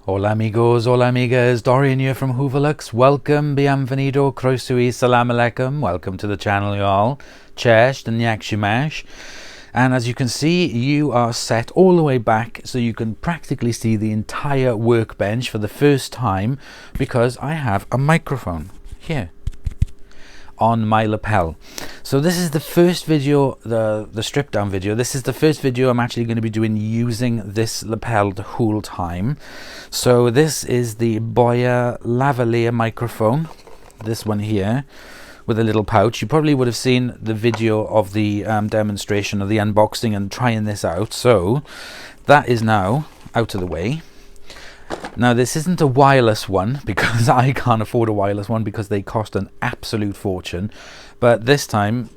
Hola amigos, hola amigas, Dorian here from Hooverlux. Welcome, bienvenido, croeso salam alaikum. Welcome to the channel, y'all. Cześć and yakshimash. And as you can see, you are set all the way back so you can practically see the entire workbench for the first time because I have a microphone here on my lapel. So this is the first video, the strip down video. This is the first video I'm actually going to be doing using this lapel the whole time. So this is the Boya lavalier microphone, this one here with a little pouch. You probably would have seen the video of the demonstration of the unboxing and trying this out. So that is now out of the way. Now this isn't a wireless one because I can't afford a wireless one because they cost an absolute fortune, but this time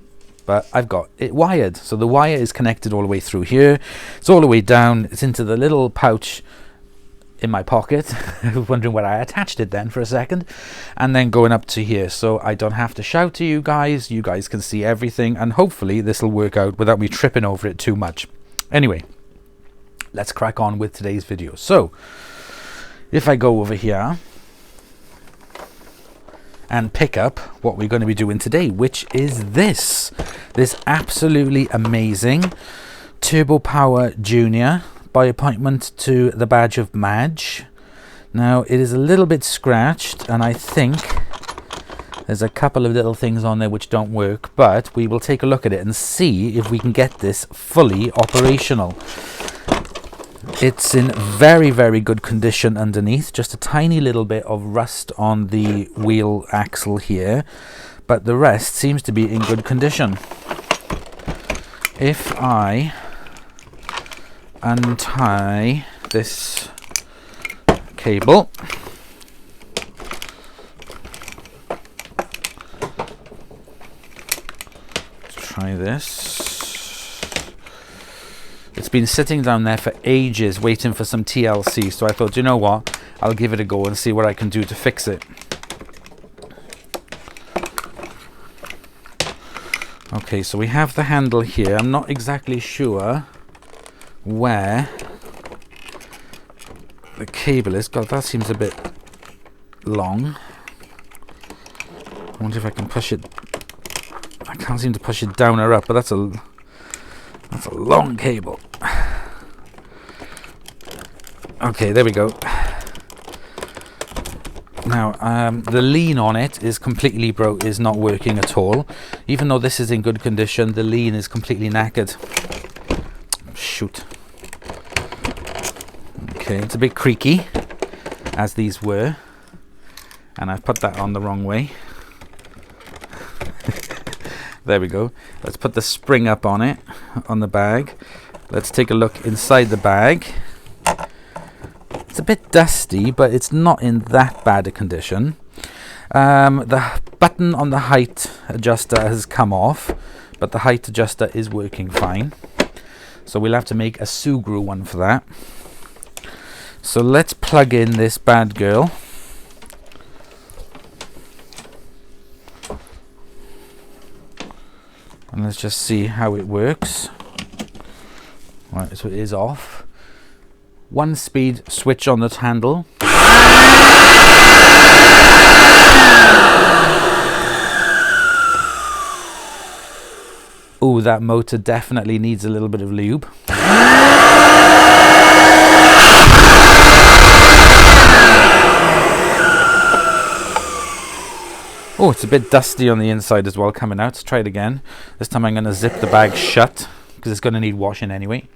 I've got it wired. So the wire is connected all the way through here, it's all the way down, it's into the little pouch in my pocket. I was wondering where I attached it then for a second, and then going up to here so I don't have to shout to you guys can see everything, and hopefully this will work out without me tripping over it too much. Anyway, let's crack on with today's video. So if I go over here and pick up what we're going to be doing today, which is this absolutely amazing Turbopower Junior by appointment to the badge of Madge. Now it is a little bit scratched and I think there's a couple of little things on there which don't work, but we will take a look at it and see if we can get this fully operational. It's in very, very good condition underneath, just a tiny little bit of rust on the wheel axle here, but the rest seems to be in good condition. If I untie this cable, let's try this. It's been sitting down there for ages waiting for some TLC, so I thought, you know what, I'll give it a go and see what I can do to fix it. Okay, so we have the handle here. I'm not exactly sure where the cable is. God, that seems a bit long. I wonder if I can push it. I can't seem to push it down or up, but that's a long cable. Okay, there we go. Now the lean on it is completely broke, is not working at all. Even though this is in good condition, the lean is completely knackered. Shoot. Okay, it's a bit creaky, as these were, and I've put that on the wrong way. There we go. Let's put the spring up on it, on the bag. Let's take a look inside the bag. It's a bit dusty, but it's not in that bad a condition. The button on the height adjuster has come off, but the height adjuster is working fine. So we'll have to make a Sugru one for that. So let's plug in this bad girl. And let's just see how it works. Right, so it is off. 1-speed switch on the handle. Oh, that motor definitely needs a little bit of lube. Oh, it's a bit dusty on the inside as well coming out. Let's try it again. This time I'm going to zip the bag shut because it's going to need washing anyway.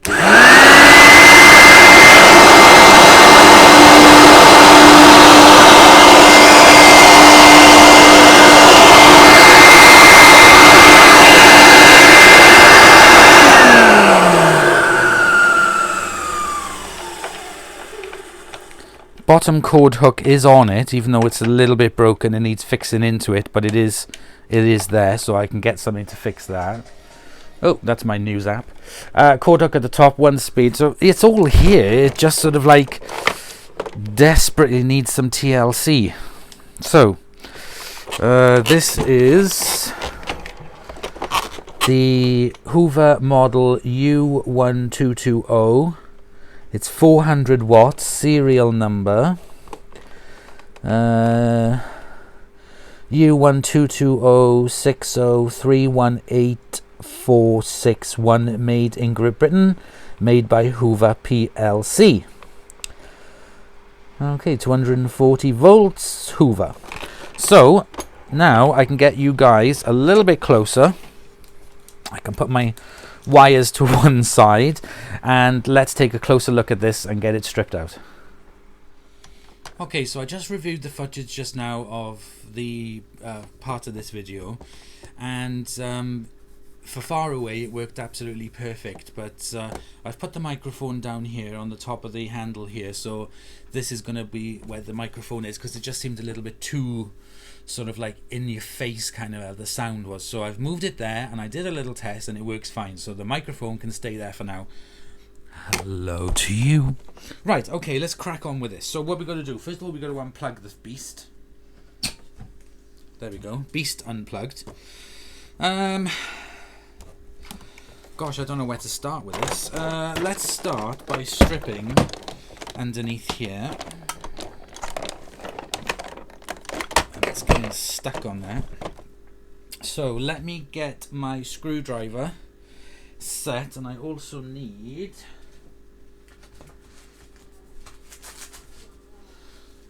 Bottom cord hook is on it, even though it's a little bit broken and needs fixing into it, but it is there, so I can get something to fix that. Oh, that's my news app. Cord hook at the top, 1-speed, so it's all here. It just sort of like desperately needs some TLC. So this is the Hoover model U1220 It's 400 watts, serial number U122060318461, made in Great Britain, made by Hoover PLC. Okay, 240 volts, Hoover. So now I can get you guys a little bit closer. I can put my wires to one side and let's take a closer look at this and get it stripped out. Okay, so I just reviewed the footage just now of the part of this video, and for far away it worked absolutely perfect, but I've put the microphone down here on the top of the handle here, so this is going to be where the microphone is, because it just seemed a little bit too sort of like in your face kind of the sound was. So I've moved it there and I did a little test and it works fine, so the microphone can stay there for now. Hello to you. Right, okay, let's crack on with this. So what we're going to do, first of all, we're going to unplug this beast. There we go, beast unplugged. Gosh, I don't know where to start with this. Let's start by stripping underneath here. And it's getting stuck on there. So let me get my screwdriver set, and I also need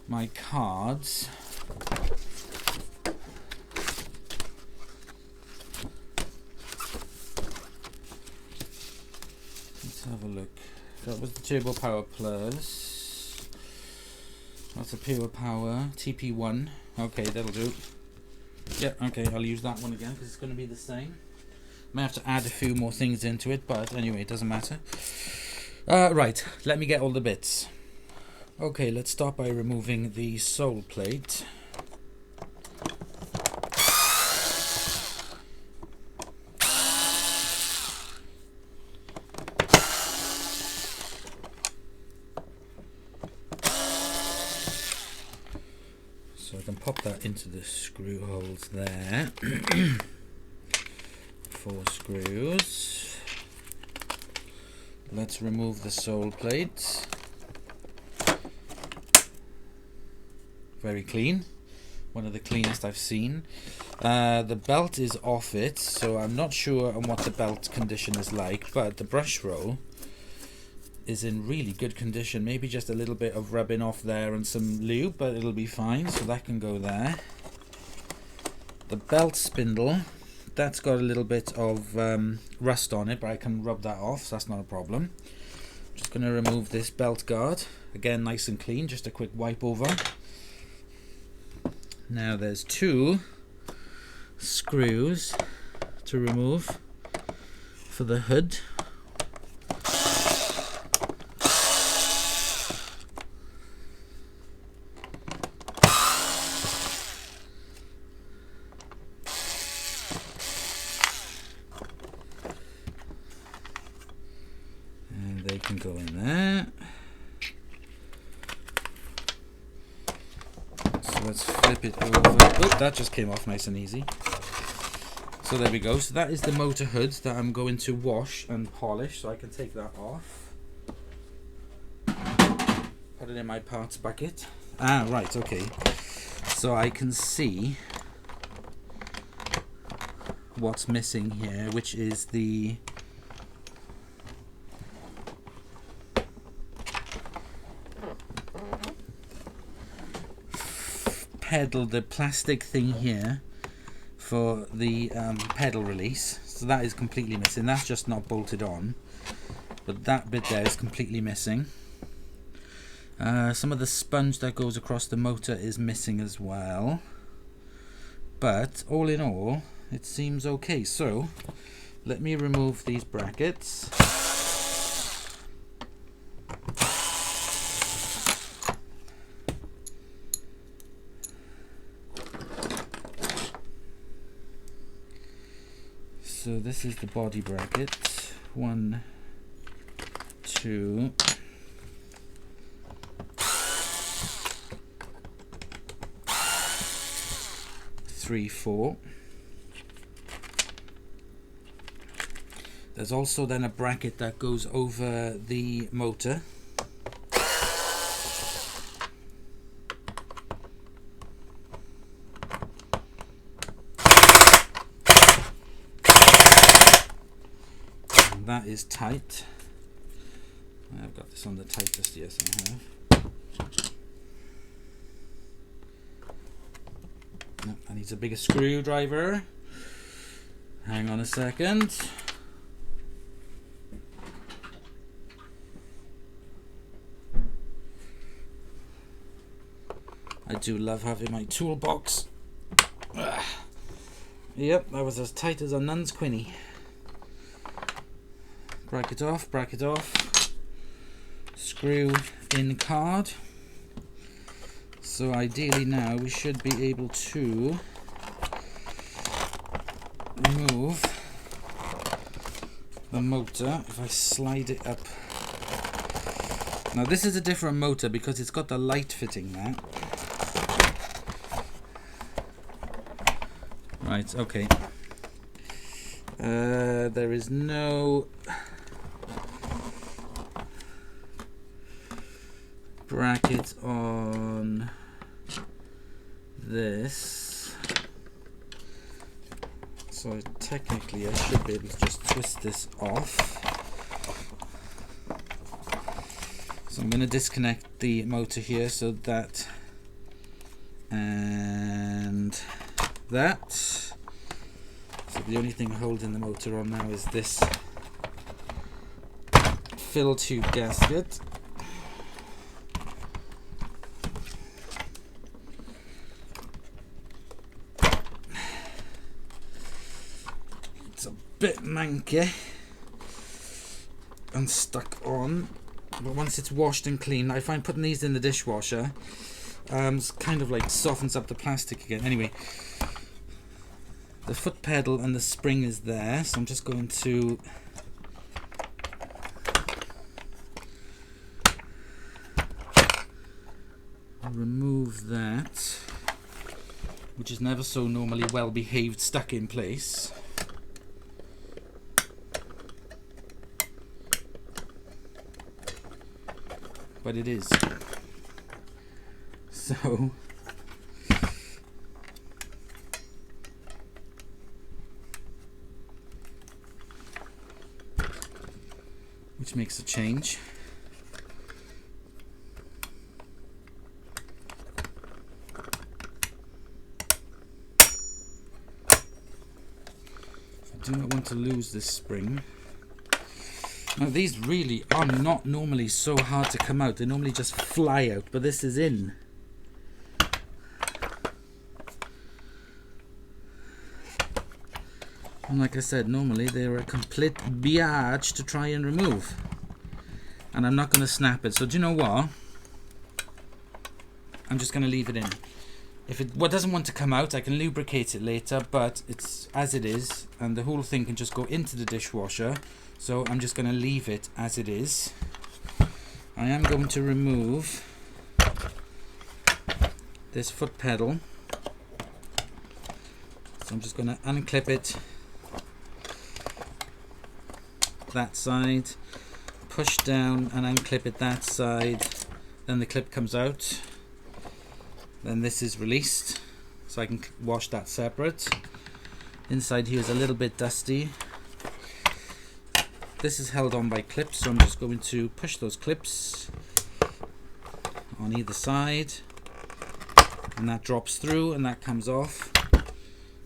my cards. Let's have a look. That was the Turbopower Plus. That's a Pure Power TP1. Okay, that'll do. Yeah, okay, I'll use that one again because it's going to be the same. May have to add a few more things into it, but anyway, it doesn't matter. Right, let me get all the bits. Okay, let's start by removing the sole plate. So I can pop that into the screw holes there. 4 screws. Let's remove the sole plate. Very clean, one of the cleanest I've seen. The belt is off it, so I'm not sure on what the belt condition is like, but the brush roll is in really good condition. Maybe just a little bit of rubbing off there and some lube, but it'll be fine, so that can go there. The belt spindle, that's got a little bit of rust on it, but I can rub that off, so that's not a problem. Just going to remove this belt guard, again nice and clean, just a quick wipe over. Now there's 2 screws to remove for the hood. And they can go in there. Let's flip it over. Oh, that just came off nice and easy. So there we go. So that is the motor hood that I'm going to wash and polish. So I can take that off. Put it in my parts bucket. Ah, right, okay. So I can see what's missing here, which is the pedal, the plastic thing here for the pedal release. So that is completely missing. That's just not bolted on, but that bit there is completely missing. Some of the sponge that goes across the motor is missing as well, but all in all it seems okay. So let me remove these brackets. So this is the body bracket. 1, 2, 3, 4. There's also then a bracket that goes over the motor. that is tight. I've got this on the tightest, yes I have. No, I need a bigger screwdriver. Hang on a second. I do love having my toolbox. Yep, that was as tight as a nun's quinny. Bracket off, bracket off. Screw in card. So ideally now we should be able to remove the motor if I slide it up. Now this is a different motor because it's got the light fitting there. Right, okay. There is no bracket on this, so technically I should be able to just twist this off. So I'm going to disconnect the motor here, so that and that. So the only thing holding the motor on now is this fill tube gasket. It's a bit manky and stuck on, but once it's washed and cleaned, I find putting these in the dishwasher kind of like softens up the plastic again. Anyway, the foot pedal and the spring is there, so I'm just going to remove that, which is never so normally well behaved, stuck in place. But it is. So which makes a change. I do not want to lose this spring. Now these really are not normally so hard to come out. They normally just fly out, but this is in. And like I said, normally they're a complete biatch to try and remove. And I'm not going to snap it. So do you know what? I'm just going to leave it in. If it doesn't want to come out, I can lubricate it later, but it's as it is, and the whole thing can just go into the dishwasher. So I'm just going to leave it as it is. I am going to remove this foot pedal. So I'm just going to unclip it that side, push down and unclip it that side, then the clip comes out, then this is released, so I can wash that separate. Inside here is a little bit dusty. This is held on by clips, so I'm just going to push those clips on either side, and that drops through and that comes off,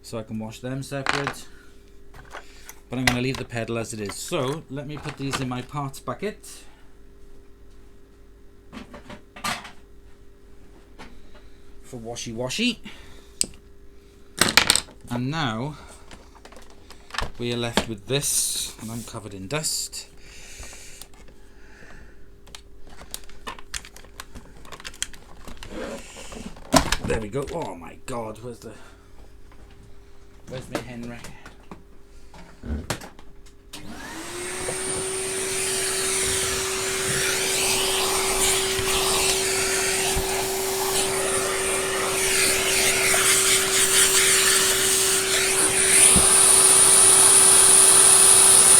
so I can wash them separate. But I'm going to leave the pedal as it is. So let me put these in my parts bucket. For washy. And now we are left with this, and I'm covered in dust. There we go. Oh my God, where's my Henry?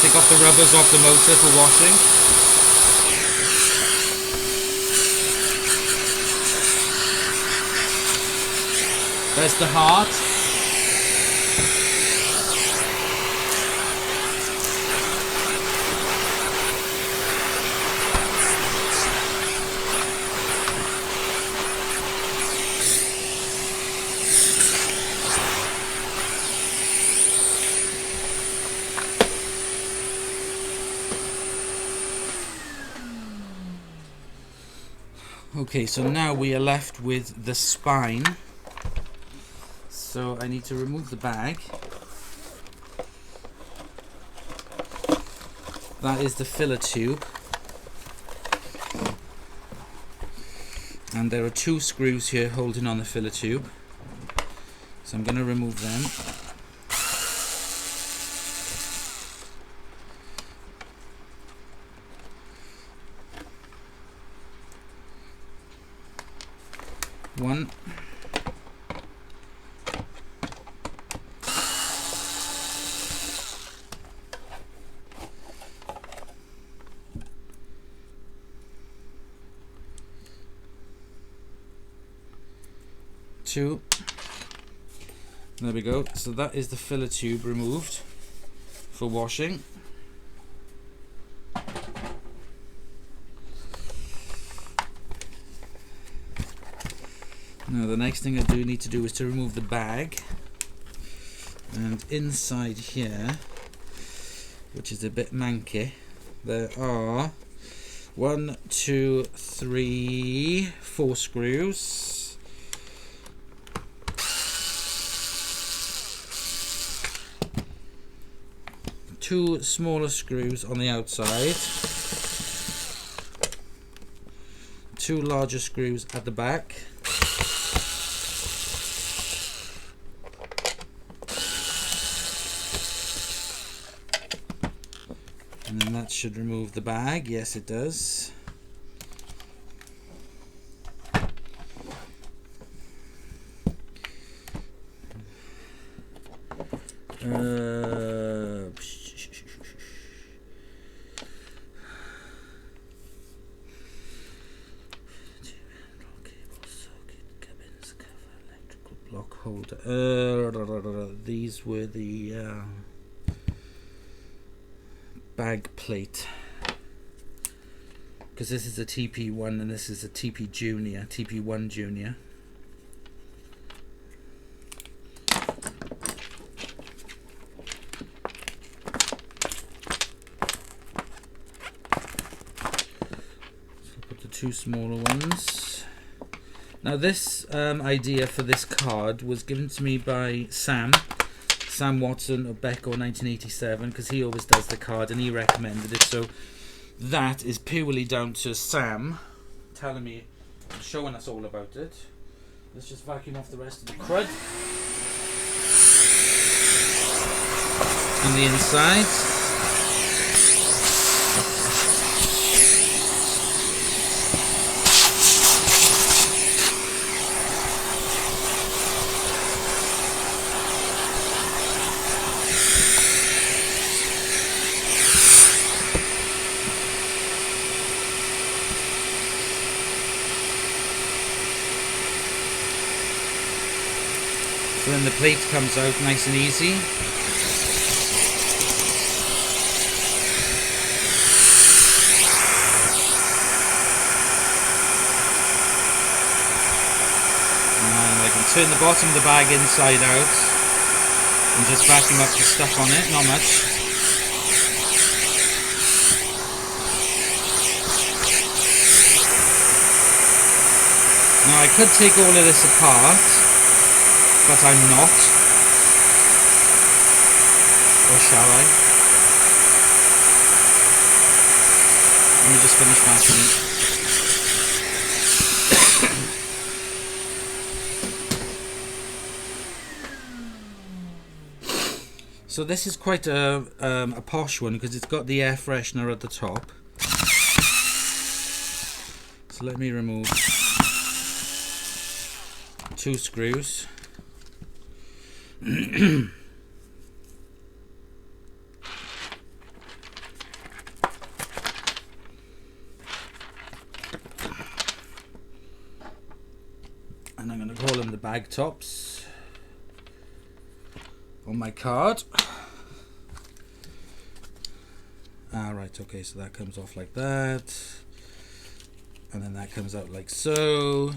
Take off the rubbers off the motor for washing. There's the heart. Okay, so now we are left with the spine. So I need to remove the bag. That is the filler tube. And there are 2 screws here holding on the filler tube. So I'm going to remove them. One. Two. There we go. So that is the filler tube removed for washing. Now the next thing I do need to do is to remove the bag, and inside here, which is a bit manky, there are 1, 2, 3, 4 screws. Two smaller screws on the outside, 2 larger screws at the back, and then that should remove the bag. Yes, it does. Block holder. These were the bag plate, because this is a TP1 and this is a TP Junior, TP1 Junior. So put the 2 smaller ones. Now this idea for this card was given to me by Sam Watson of Becco 1987, because he always does the card and he recommended it. So that is purely down to Sam telling me, showing us all about it. Let's just vacuum off the rest of the crud on the inside. So then the plate comes out nice and easy. And I can turn the bottom of the bag inside out and just vacuum up the stuff on it, not much. Now I could take all of this apart, but I'm not. Or shall I? Let me just finish vacuuming. So this is quite a posh one, because it's got the air freshener at the top. So let me remove 2 screws. And I'm going to call them the bag tops on my card. Right, okay, so that comes off like that, and then that comes out like so.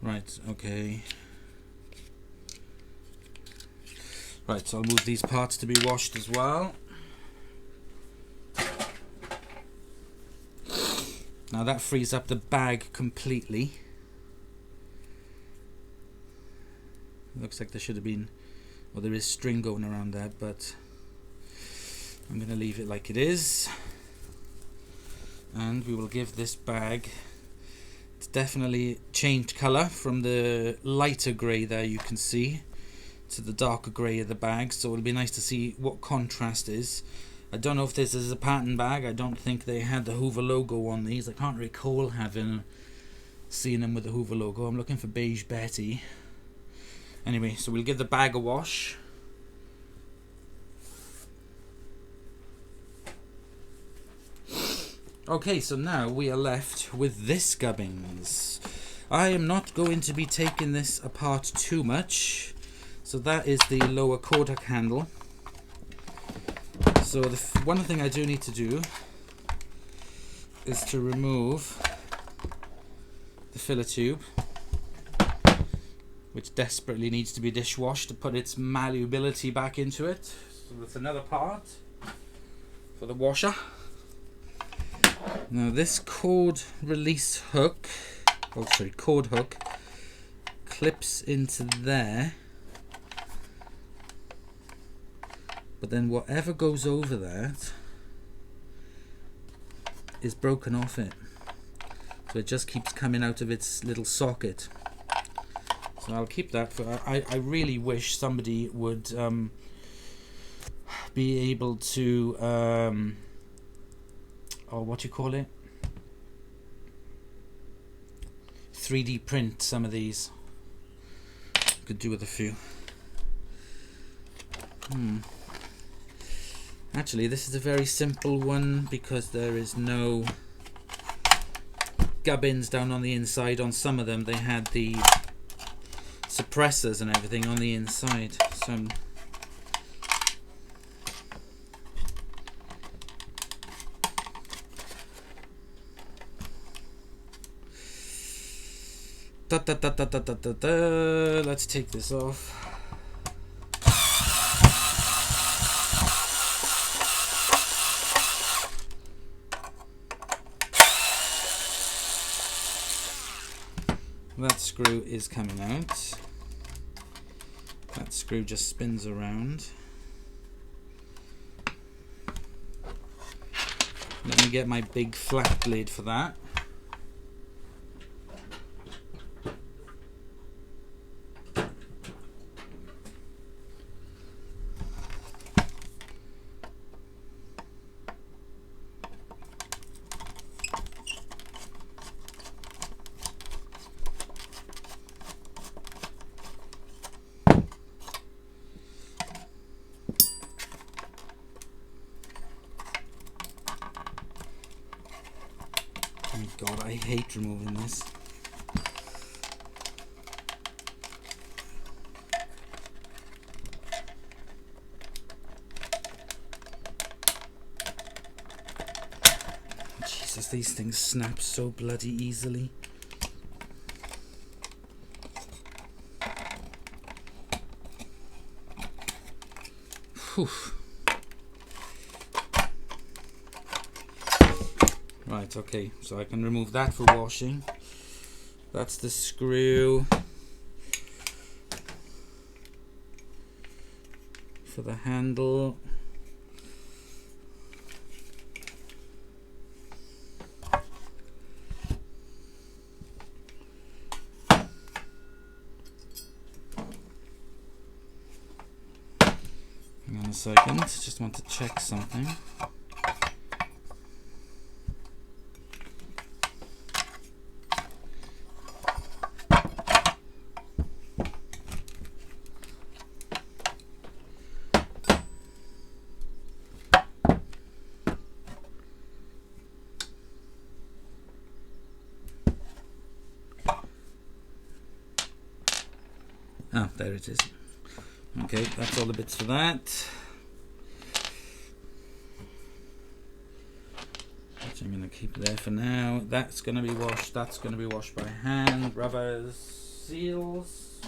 Right, okay. Right, so I'll move these parts to be washed as well. Now that frees up the bag completely. Looks like there should have been, well, there is string going around there, but I'm going to leave it like it is. And we will give this bag, it's definitely changed colour from the lighter grey there you can see to the darker grey of the bag, so it'll be nice to see what contrast is. I don't know if this is a pattern bag. I don't think they had the Hoover logo on these. I can't recall seeing them with the Hoover logo. I'm looking for Beige Betty. Anyway, so we'll give the bag a wash. Okay, so now we are left with this gubbins. I am not going to be taking this apart too much. So that is the lower Kodak handle. So one thing I do need to do is to remove the filler tube, which desperately needs to be dishwashed to put its malleability back into it. So that's another part for the washer. Now this cord release hook, cord hook, clips into there, but then whatever goes over that is broken off it, so it just keeps coming out of its little socket. So I'll keep that for, I really wish somebody would be able to or what do you call it, 3D print some of these. Could do with a few. Actually, this is a very simple one because there is no gubbins down on the inside. On some of them they had the suppressors and everything on the inside. So let's take this off. That screw is coming out. That screw just spins around. Let me get my big flat blade for that. Oh God, I hate removing this. Jesus, these things snap so bloody easily. Whew. Right, okay, so I can remove that for washing. That's the screw for the handle. Hang on a second, just want to check something. Oh, there it is. Okay, that's all the bits for that. Which I'm going to keep there for now. That's going to be washed. That's going to be washed by hand. Rubbers, seals.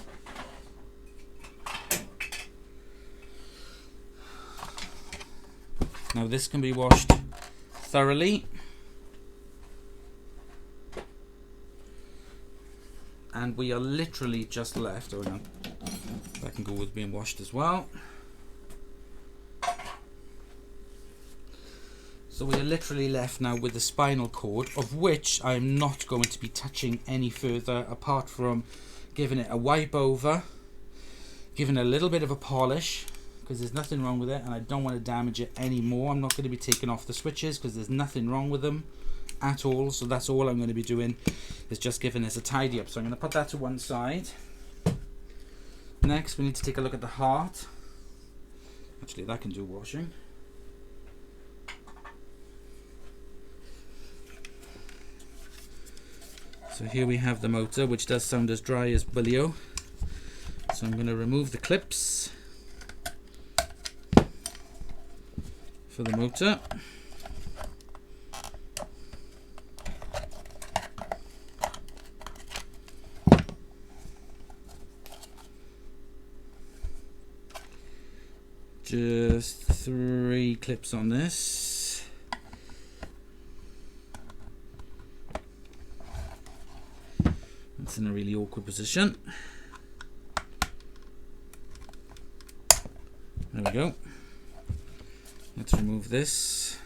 Now this can be washed thoroughly. and we are literally just left. Oh no, that can go with being washed as well. So we are literally left now with the spinal cord, of which I'm not going to be touching any further, apart from giving it a wipe over, giving it a little bit of a polish, because there's nothing wrong with it, and I don't want to damage it anymore. I'm not going to be taking off the switches because there's nothing wrong with them at all. So that's all I'm going to be doing, is just giving this a tidy up. So I'm going to put that to one side. Next, we need to take a look at the heart. Actually, that can do washing. So here we have the motor, which does sound as dry as billio. So I'm going to remove the clips for the motor. Just 3 clips on this. It's in a really awkward position. There we go. Let's remove this.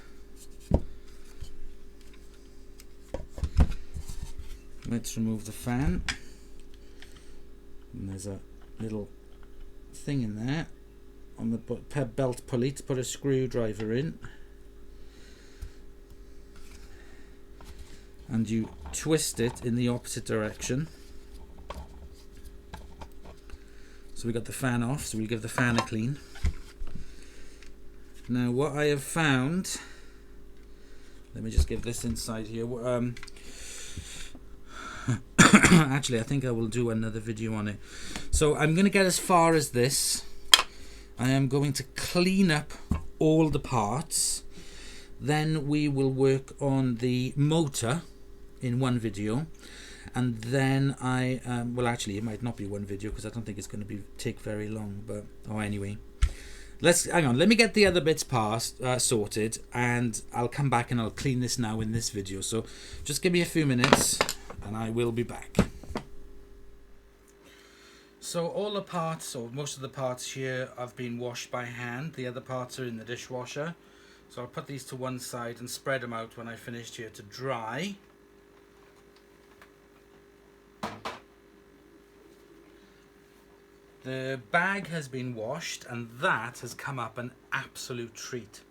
Let's remove the fan. And there's a little thing in there on the belt pulley to put a screwdriver in. And you twist it in the opposite direction. So we got the fan off, so we'll give the fan a clean. Now what I have found, let me just give this inside here. Actually, I think I will do another video on it. So I'm going to get as far as this. I am going to clean up all the parts. Then we will work on the motor in one video, and then well, actually it might not be one video because I don't think it's going to take very long, but anyway, hang on, let me get the other bits sorted, and I'll come back and I'll clean this now in this video. So just give me a few minutes and I will be back. So all the parts, or most of the parts here, have been washed by hand. The other parts are in the dishwasher, so I'll put these to one side and spread them out when I finished here to dry. The bag has been washed, and that has come up an absolute treat.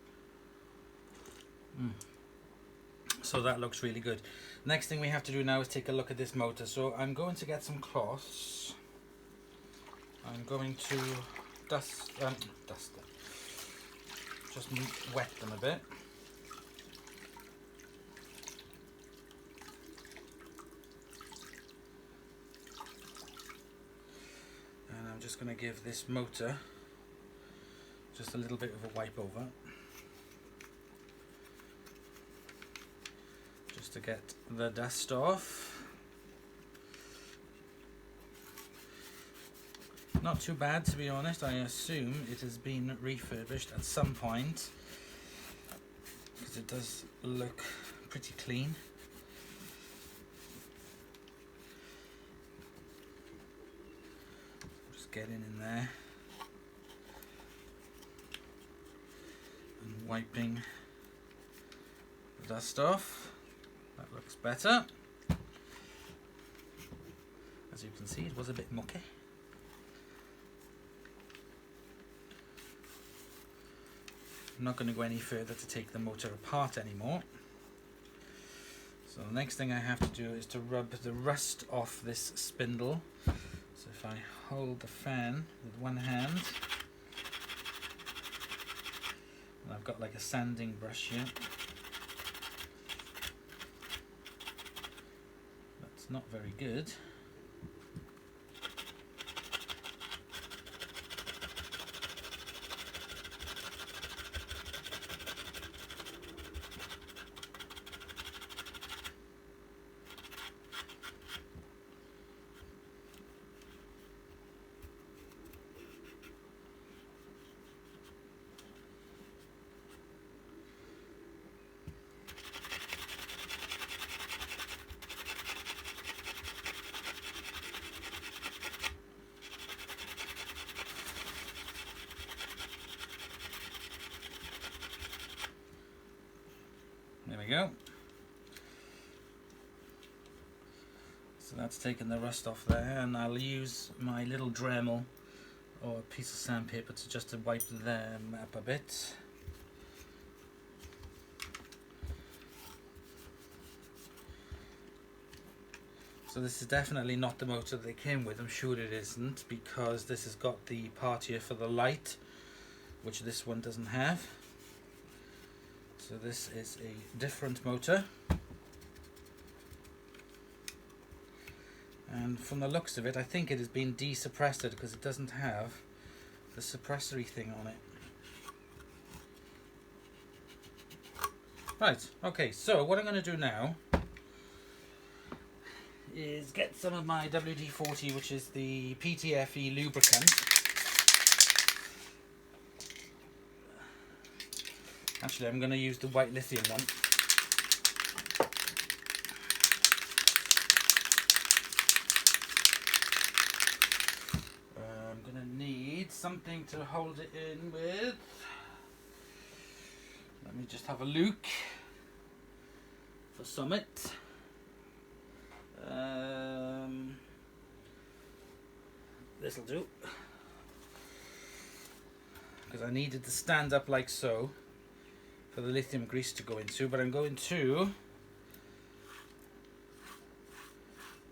So that looks really good. Next thing we have to do now is take a look at this motor. So I'm going to get some cloths. I'm going to dust them. Just wet them a bit. I'm just going to give this motor just a little bit of a wipe over, just to get the dust off. Not too bad, to be honest. I assume it has been refurbished at some point, because it does look pretty clean. Getting in there and wiping the dust off. That looks better. As you can see, it was a bit mucky. I'm not going to go any further to take the motor apart anymore. So the next thing I have to do is to rub the rust off this spindle. So if I hold the fan with one hand, and I've got like a sanding brush here. That's not very good. There we go. So that's taken the rust off there, and I'll use my little Dremel or a piece of sandpaper to just to wipe them up a bit. So this is definitely not the motor they came with, I'm sure it isn't, because this has got the part here for the light, which this one doesn't have. So this is a different motor. And from the looks of it, I think it has been desuppressed because it doesn't have the suppressory thing on it. Right, okay, so what I'm going to do now is get some of my WD-40, which is the PTFE lubricant. Actually, I'm going to use the white lithium one. I'm going to need something to hold it in with. Let me just have a look for Summit. This'll do, because I needed to stand up like so for the lithium grease to go into, but I'm going to,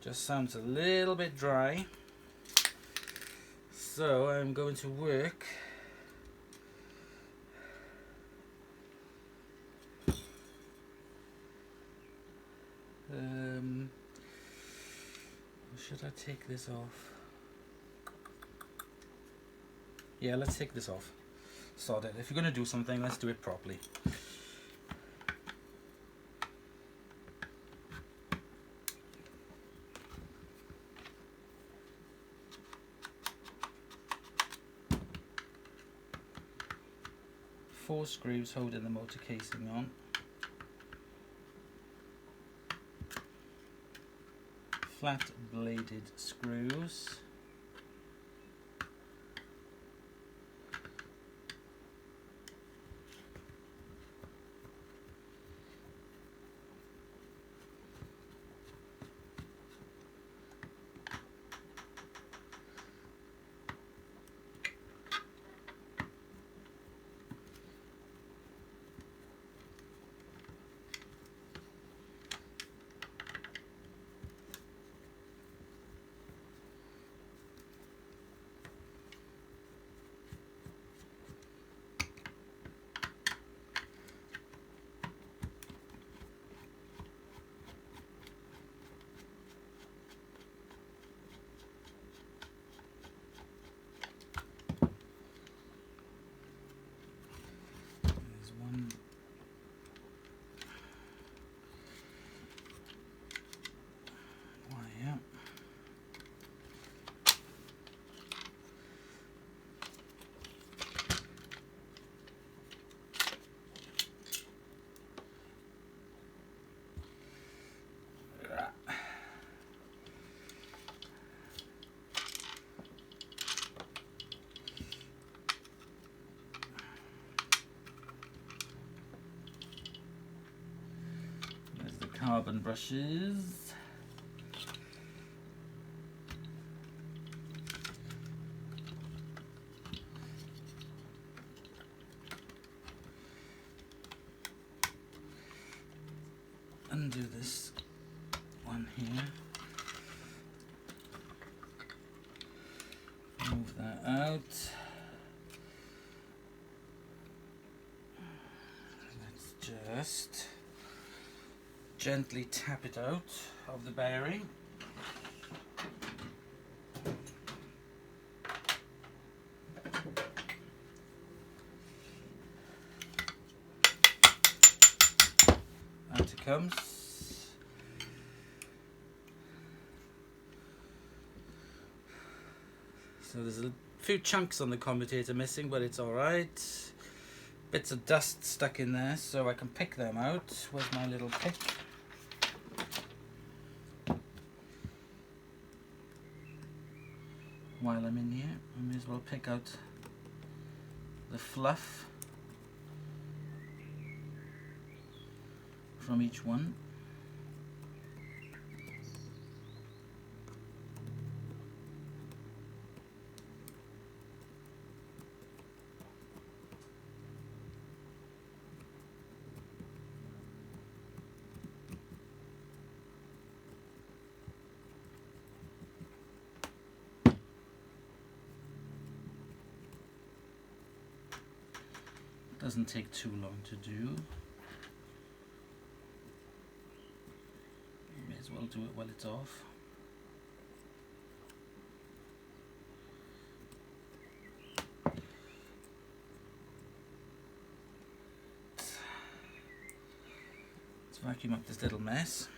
just sounds a little bit dry, so I'm going to work should I take this off? Yeah, let's take this off. Sod it. If you're going to do something, let's do it properly. Four screws holding the motor casing on. Flat bladed screws. Carbon brushes. Undo this one here. Move that out. Let's just gently tap it out of the bearing. Out it comes. So there's a few chunks on the commutator missing, but it's alright. Bits of dust stuck in there, so I can pick them out. Where's my little pick? While I'm in here, I may as well pick out the fluff from each one. Doesn't take too long to do. May as well do it while it's off. Let's vacuum up this little mess.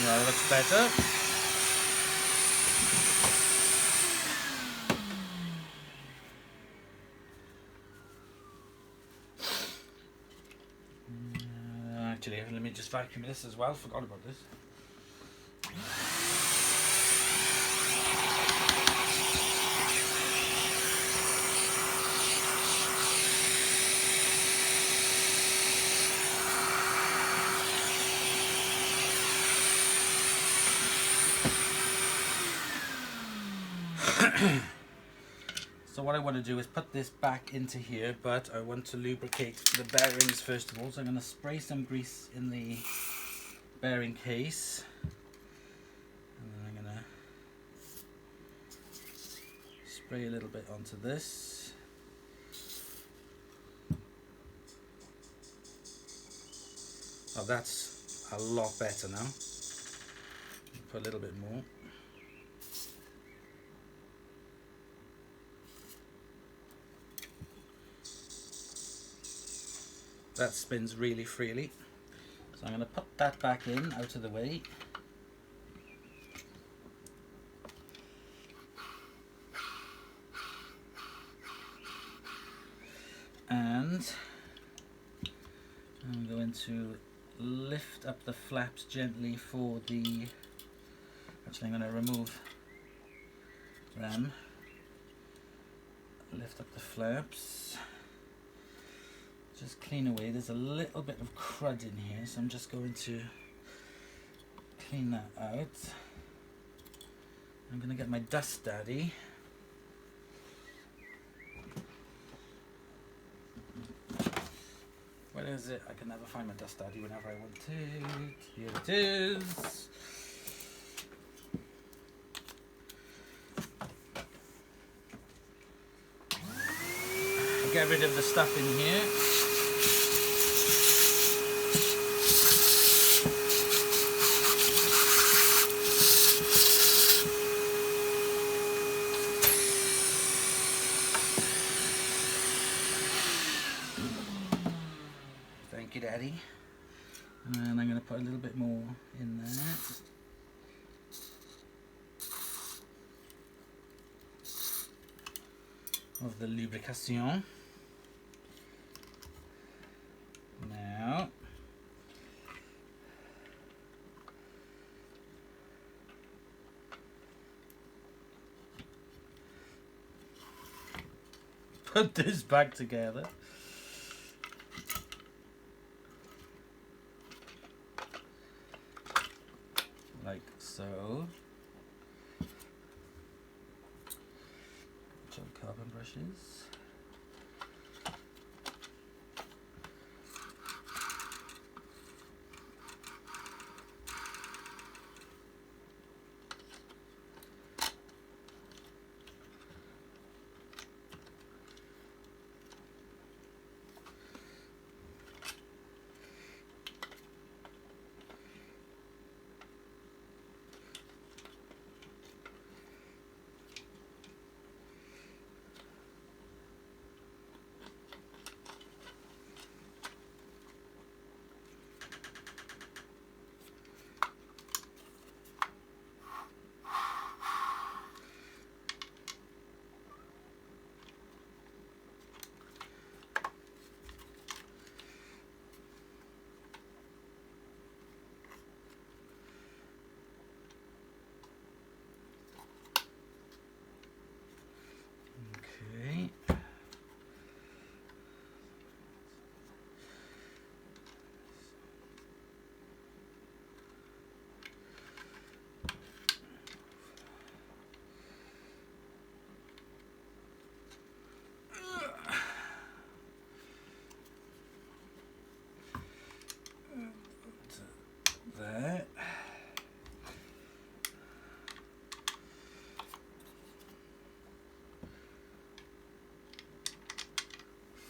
That looks better. Actually, let me just vacuum this as well. Forgot about this. So what I want to do is put this back into here, but I want to lubricate the bearings first of all. So I'm going to spray some grease in the bearing case, and then I'm going to spray a little bit onto this. Oh, that's a lot better now. Put a little bit more. That spins really freely. So I'm going to put that back in, out of the way. And I'm going to lift up the flaps gently for the... Actually, I'm going to remove them. Lift up the flaps. Just clean away. There's a little bit of crud in here, so I'm just going to clean that out. I'm going to get my dust daddy. Where is it? I can never find my dust daddy whenever I want it. Here it is. Get rid of the stuff in here. Thank you, Daddy. And I'm going to put a little bit more in there. Of the lubrication. Now, put this back together. Like so. Some carbon brushes. there.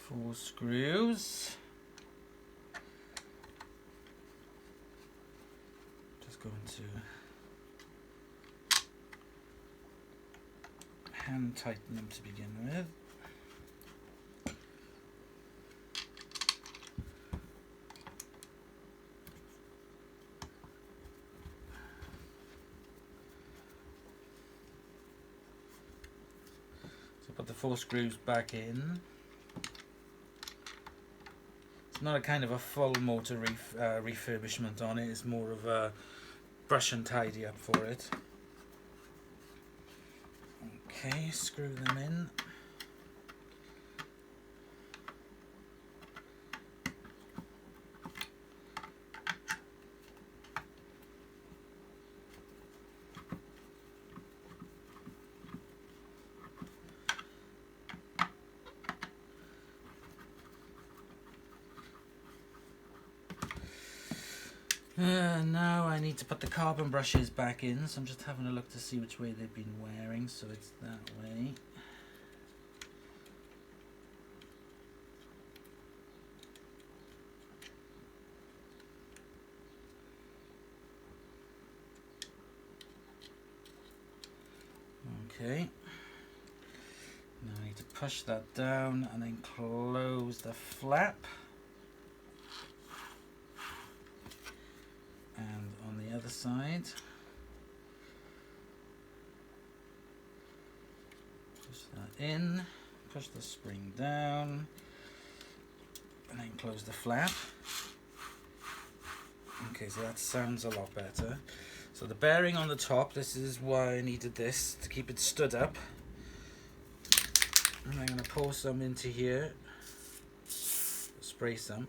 4 screws. Just going to hand tighten them to begin with. So put the 4 screws back in. It's not a kind of a full motor refurbishment on it, it's more of a brush and tidy up for it. Okay, screw them in. Now I need to put the carbon brushes back in, so I'm just having a look to see which way they've been wearing, so it's that way. Okay, now I need to push that down and then close the flap. And on the other side, push that in, push the spring down, and then close the flap. Okay, so that sounds a lot better. So the bearing on the top, this is why I needed this, to keep it stood up. And I'm going to pour some into here, spray some.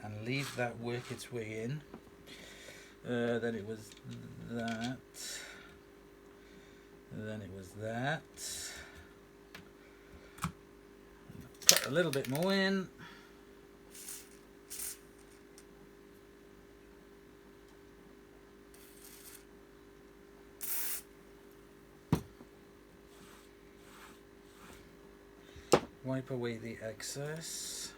And leave that work its way in. Then it was that. Then it was that. Put a little bit more in. Wipe away the excess.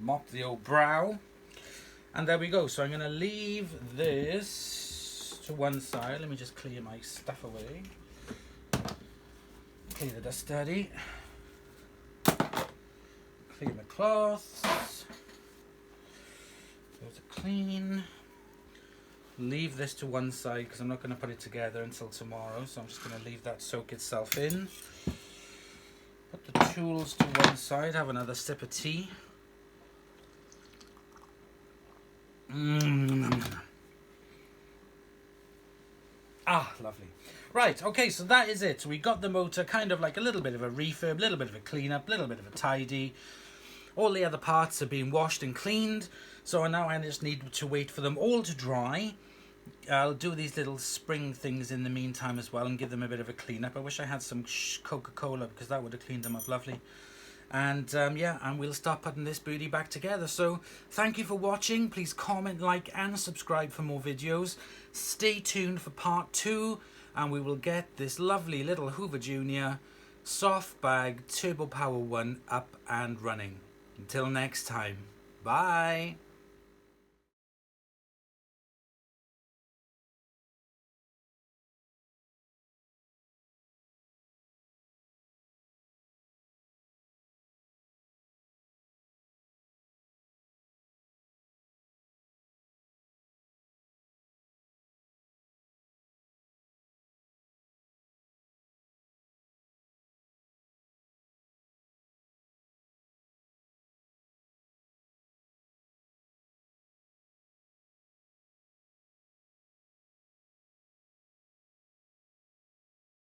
Mop the old brow, and there we go. So I'm going to leave this to one side. Let me just clear my stuff away. Clear the dust steady. Clean the cloths. Go to clean. Leave this to one side because I'm not going to put it together until tomorrow, so I'm just going to leave that soak itself in. Put the tools to one side, have another sip of tea. Ah, lovely. Right, okay, so that is it. So we got the motor kind of like a little bit of a refurb, a little bit of a clean-up, a little bit of a tidy. All the other parts are being washed and cleaned, so now I just need to wait for them all to dry. I'll do these little spring things in the meantime as well and give them a bit of a clean-up. I wish I had some Coca-Cola because that would have cleaned them up lovely. And yeah, and we'll start putting this booty back together. So thank you for watching. Please comment, like and subscribe for more videos. Stay tuned for part 2, and we will get this lovely little Hoover Junior soft bag Turbo Power 1 up and running. Until next time, bye.